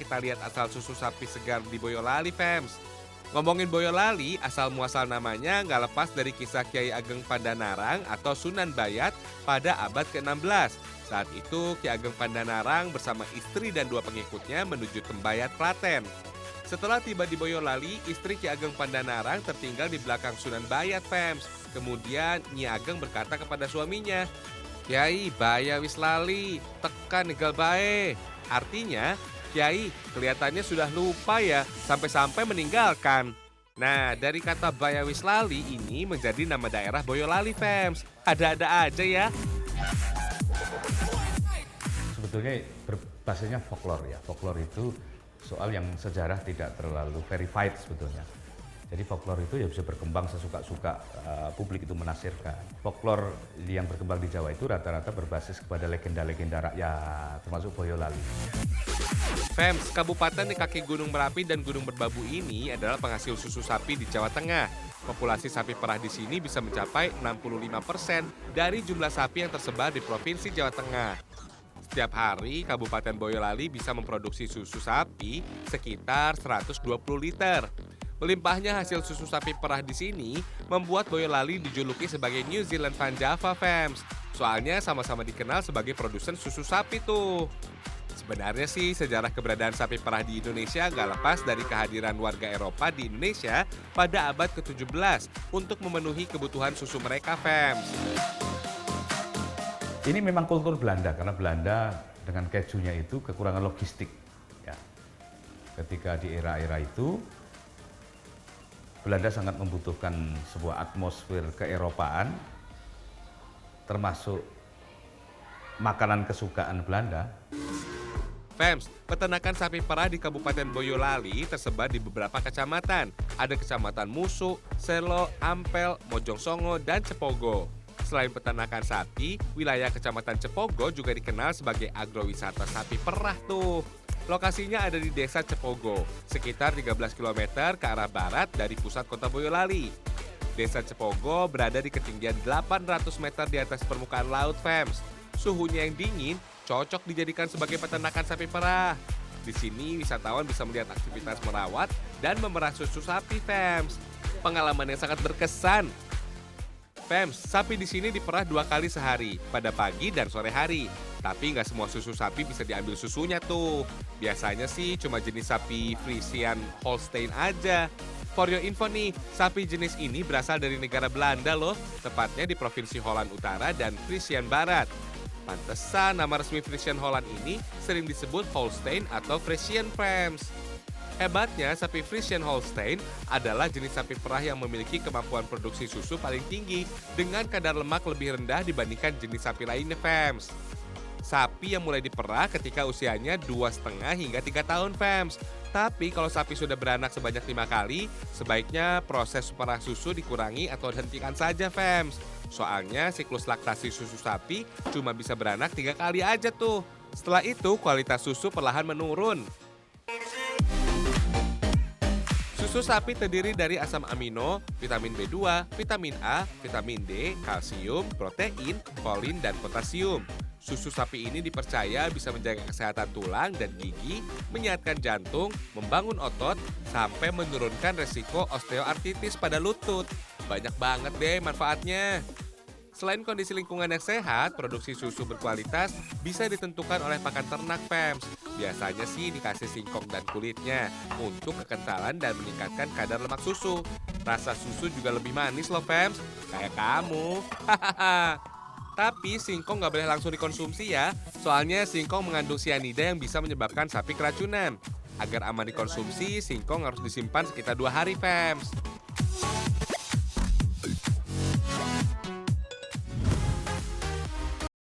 kita lihat asal susu sapi segar di Boyolali, Fems. Ngomongin Boyolali, asal muasal namanya nggak lepas dari kisah Kiai Ageng Pandanarang atau Sunan Bayat pada abad ke-16. Saat itu Ki Ageng Pandanarang bersama istri dan dua pengikutnya menuju Tembayat, Klaten. Setelah tiba di Boyolali, istri Ki Ageng Pandanarang tertinggal di belakang Sunan Bayat, Fems. Kemudian Nyi Ageng berkata kepada suaminya, "Kiai, baya wis lali, tekan ninggal bae." Artinya, Kiai kelihatannya sudah lupa ya, sampai-sampai meninggalkan. Nah, dari kata baya wis lali ini menjadi nama daerah Boyolali, Fems. Ada-ada aja ya. Sebetulnya berbasisnya folklore ya. Folklore itu soal yang sejarah tidak terlalu verified sebetulnya. Jadi folklore itu ya bisa berkembang sesuka-suka, publik itu menafsirkan. Folklore yang berkembang di Jawa itu rata-rata berbasis kepada legenda-legenda rakyat, termasuk Boyolali. Fems, kabupaten di kaki Gunung Merapi dan Gunung Merbabu ini adalah penghasil susu sapi di Jawa Tengah. Populasi sapi perah di sini bisa mencapai 65% dari jumlah sapi yang tersebar di Provinsi Jawa Tengah. Setiap hari, Kabupaten Boyolali bisa memproduksi susu sapi sekitar 120 liter. Melimpahnya hasil susu sapi perah di sini membuat Boyolali dijuluki sebagai New Zealand Van Java, Fems. Soalnya sama-sama dikenal sebagai produsen susu sapi tuh. Sebenarnya sih sejarah keberadaan sapi perah di Indonesia nggak lepas dari kehadiran warga Eropa di Indonesia pada abad ke-17 untuk memenuhi kebutuhan susu mereka, Fems. Ini memang kultur Belanda, karena Belanda dengan kejunya itu kekurangan logistik. Ya. Ketika di era-era itu, Belanda sangat membutuhkan sebuah atmosfer keeropaan, termasuk makanan kesukaan Belanda. Fems, peternakan sapi perah di Kabupaten Boyolali tersebar di beberapa kecamatan. Ada kecamatan Musu, Selo, Ampel, Mojongsongo, dan Cepogo. Selain peternakan sapi, wilayah Kecamatan Cepogo juga dikenal sebagai agrowisata sapi perah tuh. Lokasinya ada di Desa Cepogo, sekitar 13 km ke arah barat dari pusat kota Boyolali. Desa Cepogo berada di ketinggian 800 meter di atas permukaan laut, Fems. Suhunya yang dingin cocok dijadikan sebagai peternakan sapi perah. Di sini wisatawan bisa melihat aktivitas merawat dan memerah susu sapi, Fems. Pengalaman yang sangat berkesan. Fems, sapi di sini diperah 2 kali sehari, pada pagi dan sore hari. Tapi nggak semua susu sapi bisa diambil susunya tuh. Biasanya sih cuma jenis sapi Friesian Holstein aja. For your info nih, sapi jenis ini berasal dari negara Belanda loh, tepatnya di Provinsi Holland Utara dan Friesian Barat. Pantesan nama resmi Friesian Holland ini sering disebut Holstein atau Friesian Fems. Hebatnya, sapi Friesian Holstein adalah jenis sapi perah yang memiliki kemampuan produksi susu paling tinggi dengan kadar lemak lebih rendah dibandingkan jenis sapi lainnya, Fems. Sapi yang mulai diperah ketika usianya 2,5 hingga 3 tahun, Fems. Tapi kalau sapi sudah beranak sebanyak 5 kali, sebaiknya proses perah susu dikurangi atau dihentikan saja, Fems. Soalnya siklus laktasi susu sapi cuma bisa beranak 3 kali aja tuh. Setelah itu kualitas susu perlahan menurun. Susu sapi terdiri dari asam amino, vitamin B2, vitamin A, vitamin D, kalsium, protein, folin, dan potasium. Susu sapi ini dipercaya bisa menjaga kesehatan tulang dan gigi, menyehatkan jantung, membangun otot, sampai menurunkan resiko osteoartritis pada lutut. Banyak banget deh manfaatnya. Selain kondisi lingkungan yang sehat, produksi susu berkualitas bisa ditentukan oleh pakan ternak, Fems. Biasanya sih dikasih singkong dan kulitnya untuk kekentalan dan meningkatkan kadar lemak susu. Rasa susu juga lebih manis loh, Fems. Kayak kamu. Hahaha. Tapi singkong nggak boleh langsung dikonsumsi ya, soalnya singkong mengandung sianida yang bisa menyebabkan sapi keracunan. Agar aman dikonsumsi, singkong harus disimpan sekitar 2 hari, Fems.